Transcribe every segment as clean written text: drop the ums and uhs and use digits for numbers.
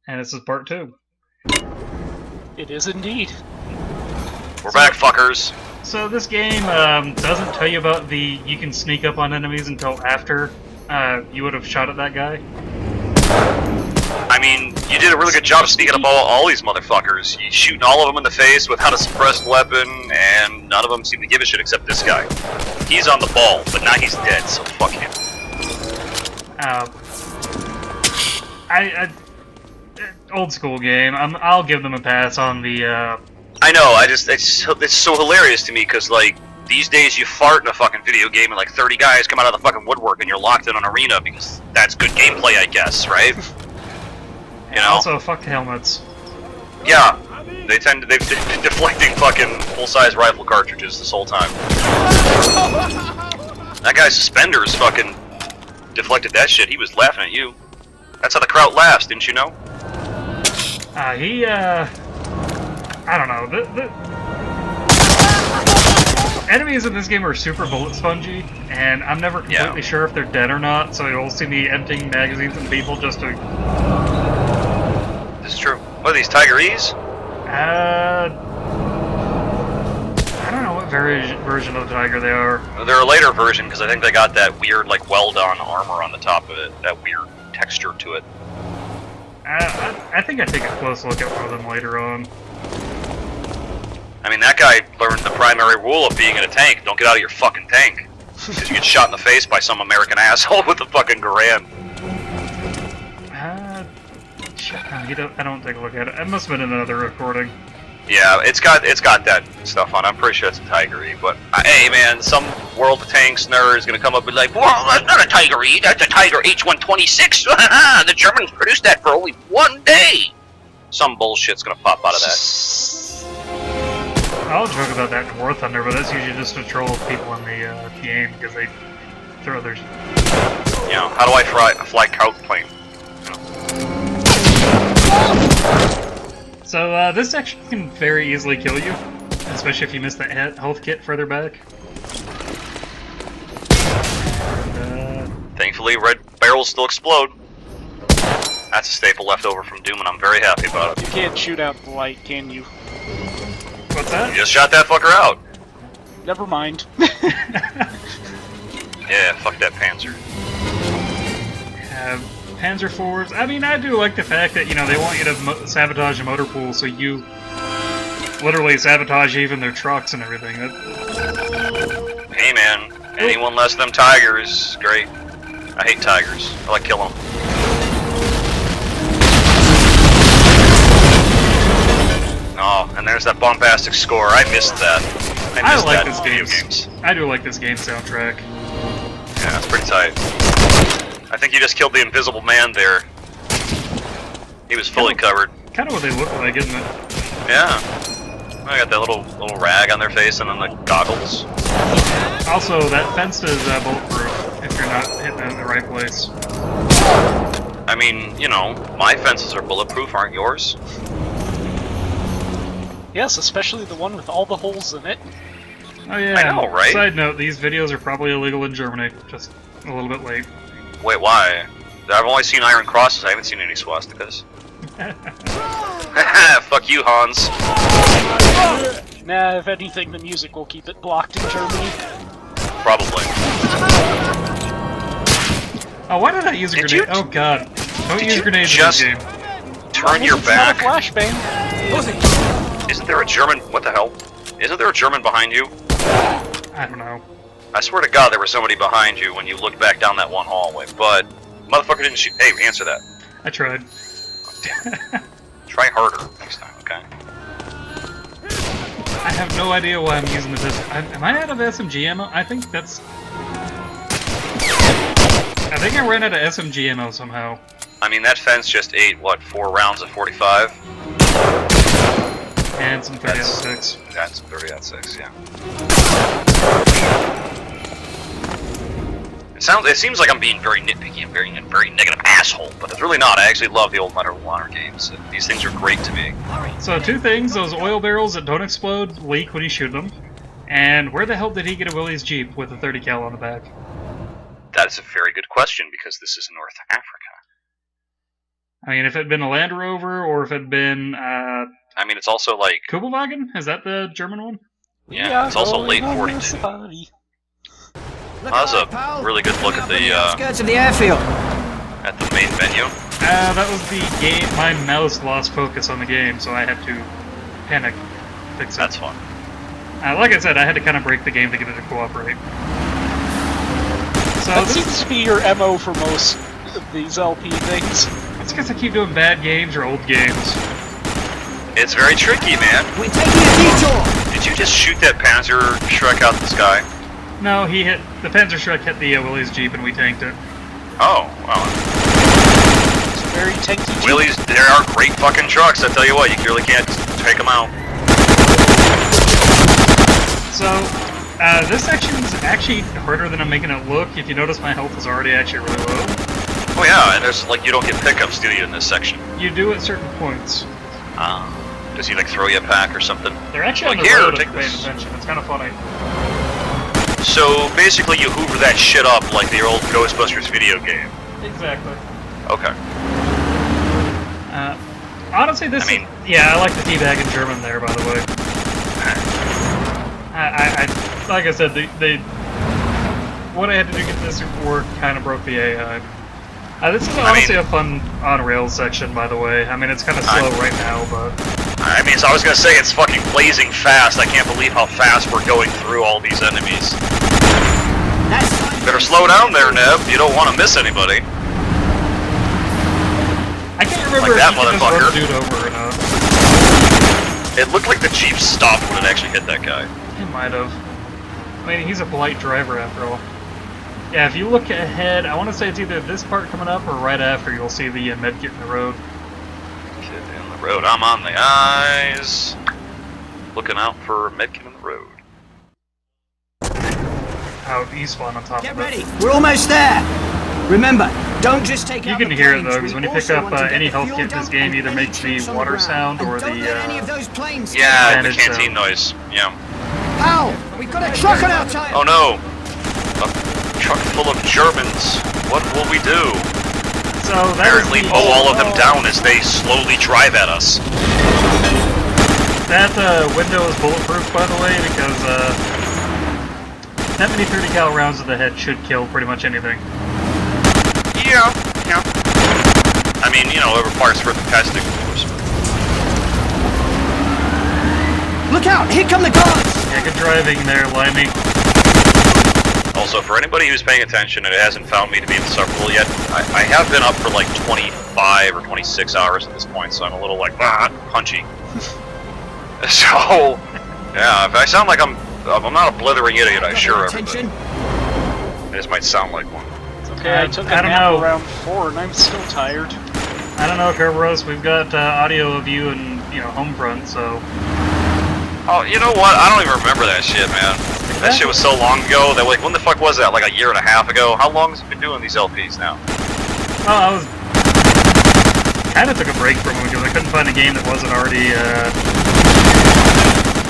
And this is part 2. It is indeed. We're back, fuckers. So this game doesn't tell you about the you can sneak up on enemies until after you would have shot at that guy. I mean, you did a really good job of sneaking up all these motherfuckers. You shooting all of them in the face without a suppressed weapon, and none of them seem to give a shit except this guy. He's on the ball, but now he's dead, so fuck him. Old school game. I'll give them a pass on the. I know. It's so hilarious to me because like these days you fart in a fucking video game and like 30 guys come out of the fucking woodwork and you're locked in an arena because that's good gameplay, I guess, right? You know. Also, fuck helmets. Yeah, they've been deflecting fucking full-size rifle cartridges this whole time. That guy's suspenders fucking deflected that shit. He was laughing at you. That's how the crowd laughs, didn't you know? I don't know. The enemies in this game are super bullet spongy, and I'm never completely sure if they're dead or not, so you'll see me emptying magazines and people just to... This is true. What are these, Tigerese? I don't know what version of the Tiger they are. They're a later version, because I think they got that weird, like, well-done armor on the top of it. That weird texture to it. I think I take a close look at one of them later on. I mean, that guy learned the primary rule of being in a tank. Don't get out of your fucking tank. Because you get shot in the face by some American asshole with a fucking Garand. I don't take a look at it. It must have been another recording. Yeah, it's got that stuff on. I'm pretty sure it's a Tiger-E, but hey, man, some World of Tanks nerd is gonna come up and be like, "Well, that's not a Tiger-E. That's a Tiger H126. The Germans produced that for only 1 day." Some bullshit's gonna pop out of that. I'll joke about that in War Thunder, but that's usually just to troll people in the game because they throw their. You know, how do I fly kite plane? So this section can very easily kill you, especially if you miss that health kit further back. Thankfully, red barrels still explode. That's a staple left over from Doom, and I'm very happy about it. You can't shoot out the light, can you? What's that? You just shot that fucker out. Never mind. Yeah, fuck that Panzer. Panzer IVs. I mean, I do like the fact that, you know, they want you to sabotage a motor pool, so you literally sabotage even their trucks and everything. Hey man, anyone less than Tigers is great. I hate Tigers. I like killing them. Oh, and there's that bombastic score. I missed that. I missed like that this in video games. I do like this game soundtrack. Yeah, that's pretty tight. I think you just killed the Invisible Man there. He was fully covered. Kind of what they look like, isn't it? Yeah. I got that little rag on their face and then the goggles. Also, that fence is bulletproof if you're not hitting it in the right place. I mean, you know, my fences are bulletproof, aren't yours? Yes, especially the one with all the holes in it. Oh yeah. I know, right? Side note, these videos are probably illegal in Germany. Just a little bit late. Wait, why? I've only seen Iron Crosses, I haven't seen any swastikas. Fuck you, Hans. Nah, if anything, the music will keep it blocked in Germany. Probably. Oh, why did I use a grenade? Oh god. Don't use grenades in this game. Turn your It's not a back. flashbang. Isn't there a German? What the hell? Isn't there a German behind you? I don't know. I swear to God there was somebody behind you when you looked back down that one hallway, but motherfucker didn't shoot. Hey, answer that. I tried. Damn it. Try harder next time, okay? I have no idea why I'm using the pistol. Am I out of SMG ammo? I think I ran out of SMG ammo somehow. I mean, that fence just ate, what, 4 rounds of 45? And some 30-06. That's 30-06, yeah. It seems like I'm being very nitpicky and very negative asshole, but it's really not. I actually love the old Medal of Honor games. These things are great to me. So 2 things, those oil barrels that don't explode leak when you shoot them. And where the hell did he get a Willys Jeep with a 30 cal on the back? That is a very good question, because this is North Africa. I mean, if it had been a Land Rover or if it had been I mean, it's also like, Kubelwagen, is that the German one? yeah, it's also late 42. Safari. That was a really good look at the Skirts of the airfield. at the main menu. That was the game. My mouse lost focus on the game, so I had to panic fix it. That's fun. Like I said, I had to kind of break the game to get it to cooperate. So That this seems to be your MO for most of these LP things. it's because I keep doing bad games or old games. It's very tricky, man. We're taking a detour. Did you just shoot that Panzer Shrek out the sky? No, he hit the Panzer Shrek hit the Willys Jeep and we tanked it. Oh, well. It's a very tanky Jeep. Willys, there are great fucking trucks, I tell you what, you really can't take them out. So this section is actually harder than I'm making it look. If you notice, my health is already actually really low. Oh yeah, and there's, like, you don't get pickups, do you, in this section? You do at certain points. Does he, like, throw you a pack or something? They're actually Like, on the here, road if take you're paying this. attention. It's kind of funny. So, basically you hoover that shit up like the old Ghostbusters video game. Exactly. Okay. Honestly, this. I mean- yeah, I like the teabag in German there. By the way, I like I said, they what I had to do to get this to work kind of broke the AI. This is honestly a fun on rails section, by the way. I mean, it's kind of slow right now, but I mean, so I was gonna say, it's fucking blazing fast. I can't believe how fast we're going through all these enemies. Better slow down there, Neb. You don't want to miss anybody. I can't remember Like if that you can just run motherfucker. the dude over or not. It looked like the Jeep stopped when it actually hit that guy. It might have. I mean, he's a polite driver after all. Yeah, if you look ahead, I want to say it's either this part coming up or right after you'll see the medkit in the road. Kid in the road. I'm on the eyes. Looking out for a medkit in the road. Out east one on top Get of it. ready. We're almost there. Remember, don't just take You out can the hear it planes. though, because when you We pick also up want to get any the health fuel kit in this dump game, and either any makes the troops on water ground. sound And or don't let any of the. those planes Yeah, And the it's, canteen noise. Yeah. Ow! We've got a truck on our tire. Oh no! A truck full of Germans. What will we do? So that Apparently was the, mow all of them down as they slowly drive at us. That window is bulletproof, by the way, because that many 30 cal rounds to the head should kill pretty much anything. Yeah. I mean, you know, it requires further testing, of course. Look out! Here come the guards! Yeah, good driving there, Limey. Also, for anybody who's paying attention and hasn't found me to be insufferable yet, I have been up for like 25 or 26 hours at this point, so I'm a little like, punchy. So, yeah, if I sound like I'm not a blithering idiot, I assure everybody. Attention. I just might sound like one. It's okay, I took a I don't nap know. around 4 and I'm still tired. I don't know, Kerberos, we've got audio of you and, home front, so... Oh, you know what? I don't even remember that shit, man. That shit was so long ago that, like, when the fuck was that? Like a year and a half ago? How long has it been doing these LPs now? Well, I was... kind of took a break from it because I couldn't find a game that wasn't already,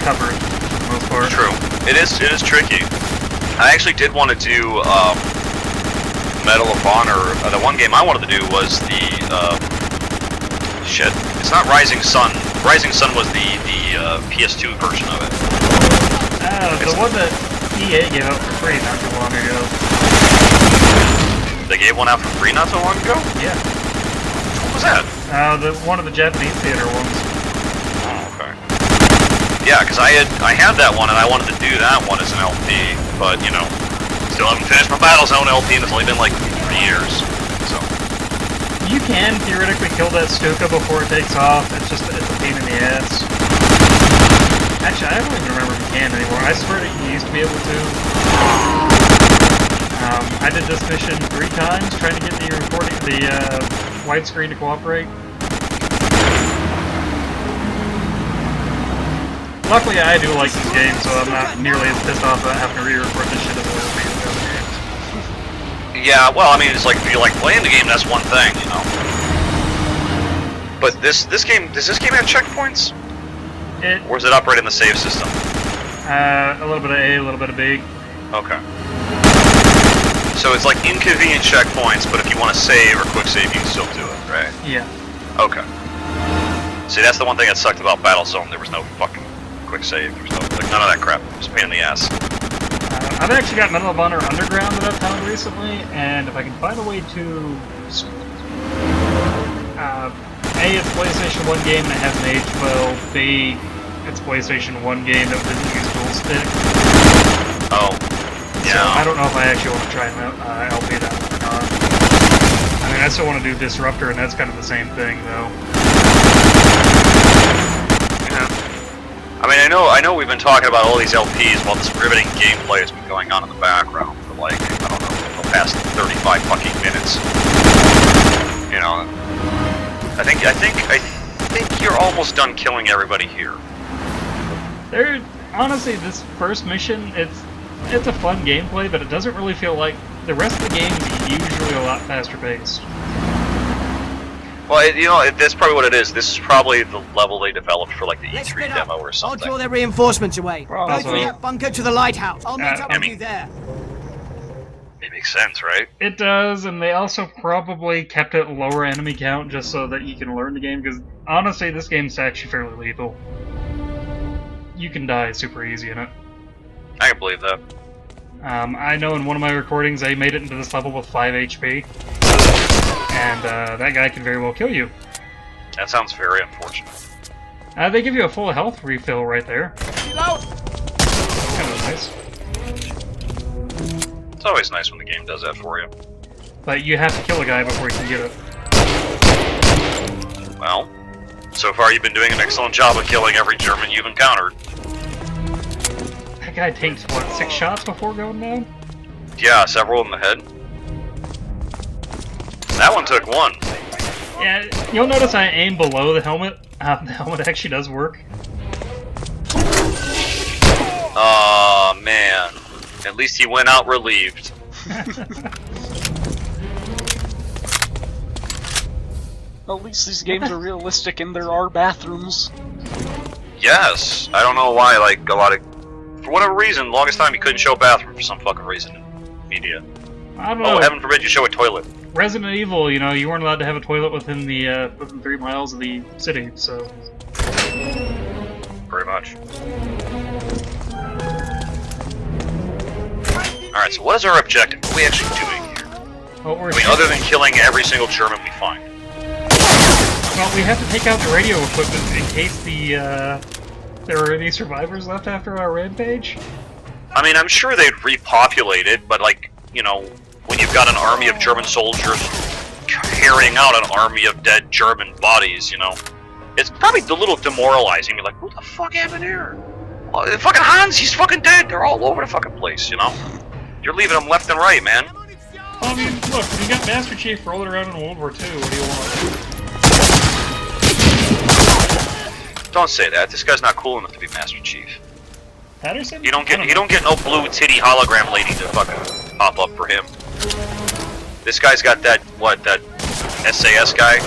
covered, for the most part. True. It is tricky. I actually did want to do, Medal of Honor. The one game I wanted to do was the, shit. It's not Rising Sun. Rising Sun was the PS2 version of it. The one that EA gave out for free not too long ago. They gave one out for free not so long ago? Yeah. What was that? One of the Japanese theater ones. Oh, okay. Yeah, because I had that one and I wanted to do that one as an LP, but, you know, still haven't finished my Battlezone LP and it's only been like 3 years, so... You can theoretically kill that Stuka before it takes off, it's a pain in the ass. Actually, I don't even remember if you can anymore. I swear that you used to be able to. I did this mission 3 times trying to get the widescreen to cooperate. Luckily, I do like these games, so I'm not nearly as pissed off about having to re-record this shit as I was being the other games. Yeah, well, I mean, it's like, if you like playing the game, that's one thing, you know. But this game, does this game have checkpoints? Or is it operate in the save system? A little bit of A, a little bit of B. Okay. So it's like inconvenient checkpoints, but if you want to save or quick save, you can still do it. right? Yeah. Okay. See, that's the one thing that sucked about Battlezone. There was no fucking quick save. There was no, like, none of that crap. It was a pain in the ass. I've actually got Medal of Honor Underground that I've found recently, and if I can find a way to... A, it's a PlayStation 1 game that hasn't aged well. B, it's a PlayStation 1 game that didn't use dual stick. Oh. So Yeah. I don't know if I actually want to try and LP that one or not. I mean, I still want to do Disruptor, and that's kind of the same thing, though. Yeah. I mean, I know we've been talking about all these LPs while this riveting gameplay has been going on in the background for like, I don't know, the past 35 fucking minutes. You know, I think you're almost done killing everybody here. Honestly, this first mission, it's a fun gameplay, but it doesn't really feel like the rest of the game is usually a lot faster paced. Well, you know, that's probably what it is. This is probably the level they developed for like the Let's E3 split up. demo or I'll something. draw their reinforcements away. Well, Go also- from that bunker to the lighthouse. I'll meet up I with mean- you there. It makes sense, right? It does, and they also probably kept it lower enemy count just so that you can learn the game, because honestly, this game's actually fairly lethal. You can die super easy in it. I can believe that. I know in one of my recordings I made it into this level with 5 HP, and that guy can very well kill you. That sounds very unfortunate. They give you a full health refill right there. Reload. Kind of nice. It's always nice when the game does that for you. But you have to kill a guy before you can get it. Well, so far you've been doing an excellent job of killing every German you've encountered. That guy tanked, what, 6 shots before going down? Yeah, several in the head. That one took 1. Yeah, you'll notice I aim below the helmet. The helmet actually does work. Aw, man. At least he went out relieved. At least these games are realistic and there are bathrooms. Yes. I don't know why, like, a lot of... For whatever reason, longest time you couldn't show a bathroom for some fucking reason in media. I don't know. Oh, heaven forbid you show a toilet. Resident Evil, you know, you weren't allowed to have a toilet within 3 miles of the city, so... Pretty much. Alright, so what is our objective? What are we actually doing here? Well, I mean, other than killing every single German we find. well, we have to take out the radio equipment in case there are any survivors left after our rampage. I mean, I'm sure they'd repopulate it, but like, you know, when you've got an army of German soldiers carrying out an army of dead German bodies, you know, it's probably a little demoralizing. You're like, what the fuck happened here? Well, fucking Hans, he's fucking dead. They're all over the fucking place, you know? You're leaving them left and right, man. Well, I mean, look, you got Master Chief rolling around in World War II, what do you want? Don't say that. This guy's not cool enough to be Master Chief. Patterson? You don't I get no blue titty hologram lady to fucking pop up for him. This guy's got that SAS guy?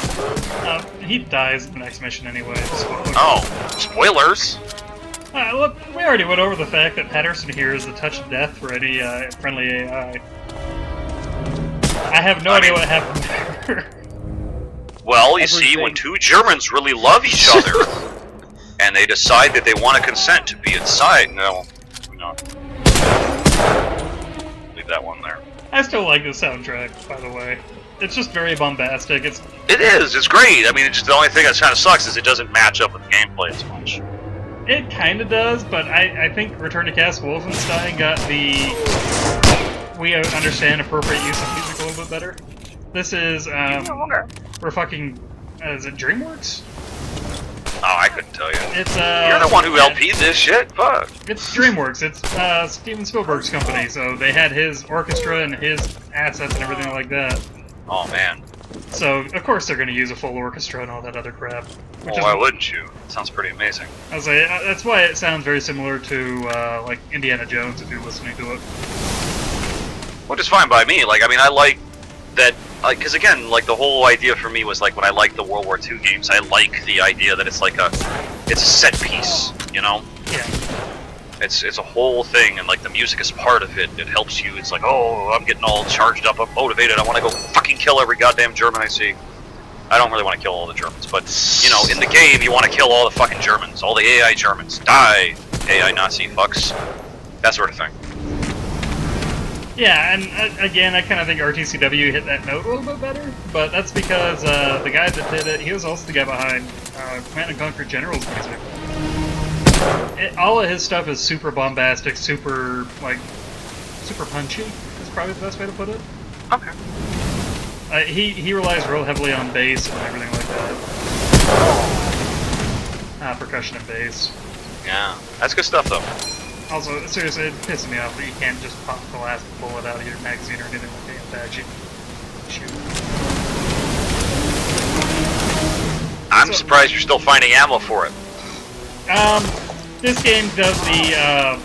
He dies in the next mission anyway. So. Oh, spoilers. Look, we already went over the fact that Patterson here is the touch of death for any friendly AI. I have no idea what happened there. Well, you see, when two Germans really love each other, and they decide that they want to consent to be inside, no. Leave that one there. I still like the soundtrack, by the way. It's just very bombastic. It is. It's great. I mean, it's just the only thing that kind of sucks is it doesn't match up with the gameplay as much. It kind of does, but I think Return to Castle Wolfenstein got the we understand appropriate use of music a little bit better. This is we're fucking is it DreamWorks? Oh, I couldn't tell you. It's You're the one who LP'd this shit. Fuck. It's DreamWorks. It's Steven Spielberg's company, so they had his orchestra and his assets and everything like that. Oh man. So of course they're going to use a full orchestra and all that other crap. Well, why wouldn't you? It sounds pretty amazing. I was like, that's why it sounds very similar to like Indiana Jones if you're listening to it. Which is fine by me. Like, I mean, I like that. Like, because again, like the whole idea for me was like when I like the World War II games, I like the idea that it's like it's a set piece, you know? Yeah. It's a whole thing, and like the music is part of it. It helps you. It's like, oh, I'm getting all charged up, I'm motivated. I want to go fucking kill every goddamn German I see. I don't really want to kill all the Germans, but, you know, in the game, you want to kill all the fucking Germans. All the AI Germans. Die, AI Nazi fucks. That sort of thing. Yeah, and again, I kind of think RTCW hit that note a little bit better, but that's because the guy that did it, he was also the guy behind Command & Conquer Generals music. All of his stuff is super bombastic, super punchy, is probably the best way to put it. Okay. He relies real heavily on bass and everything like that. Percussion and bass. Yeah, that's good stuff, though. Also, seriously, it pisses me off that you can't just pop the last bullet out of your magazine or anything like that. Badge. Shoot. I'm surprised you're still finding ammo for it. This game does the,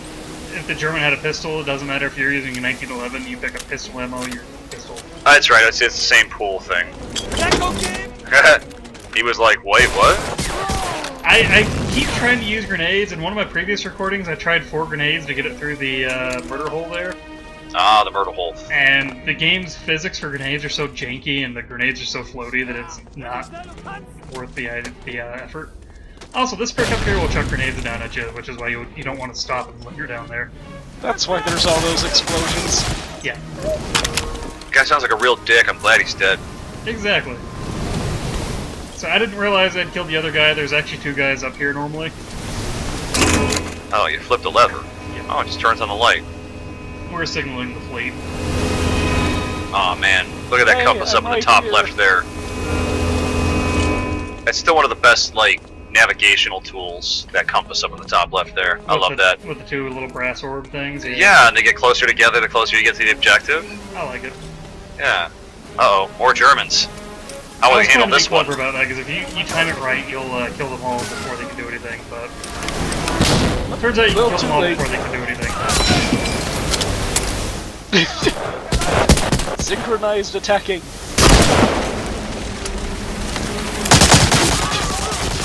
if the German had a pistol, it doesn't matter if you're using a 1911, you pick up pistol ammo, your pistol. That's right, it's the same pool thing. He was like, wait, what? I keep trying to use grenades. In one of my previous recordings, I tried 4 grenades to get it through the murder hole there. Ah, the murder hole. And the game's physics for grenades are so janky and the grenades are so floaty that it's not worth the effort. Also, this perk up here will chuck grenades down at you, which is why you don't want to stop and when you're down there. That's why there's all those explosions. Yeah. Guy sounds like a real dick. I'm glad he's dead. Exactly. So I didn't realize I'd killed the other guy. There's actually 2 guys up here normally. Oh, you flipped a lever. Yep. Oh, it just turns on the light. We're signaling the fleet. Oh man, look at that Hey, compass up I'm in the right top here. left there. That's still one of the best, like, navigational tools, that compass up in the top left there. I love that. With the 2 little brass orb things. Yeah, and they get closer together the closer you get to the objective. I like it. Yeah. Uh-oh, more Germans. How I will was they handle trying to be this one? clever about that, because if you time it right, you'll kill them all before they can do anything, but... Turns out you Well, kill them too all late. before they can do anything. Synchronized attacking.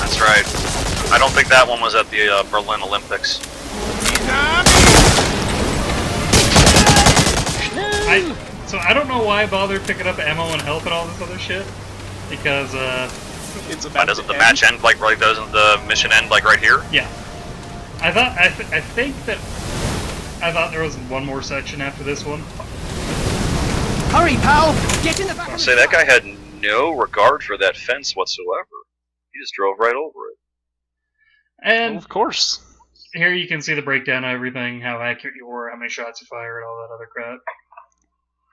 That's right. I don't think that one was at the Berlin Olympics. So I don't know why I bothered picking up ammo and health and all this other shit, because, It's Why about doesn't to the end. match end like right? Doesn't the mission end like right here? yeah. I think there was one more section after this one. Hurry, pal! Get in the back I'll of say the that car. guy had no regard for that fence whatsoever. He just drove right over it. And Well, of course. here you can see the breakdown of everything, how accurate you were, how many shots you fired, all that other crap.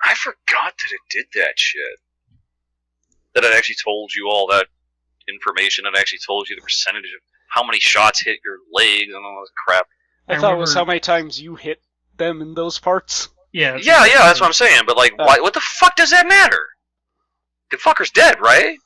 I forgot that it did that shit. That it actually told you all that information. It actually told you the percentage of how many shots hit your legs and all that crap. I I thought it was remember- how many times you hit them in those parts. Yeah. Yeah, that's what I'm saying. But like, why? What the fuck does that matter? The fucker's dead, right?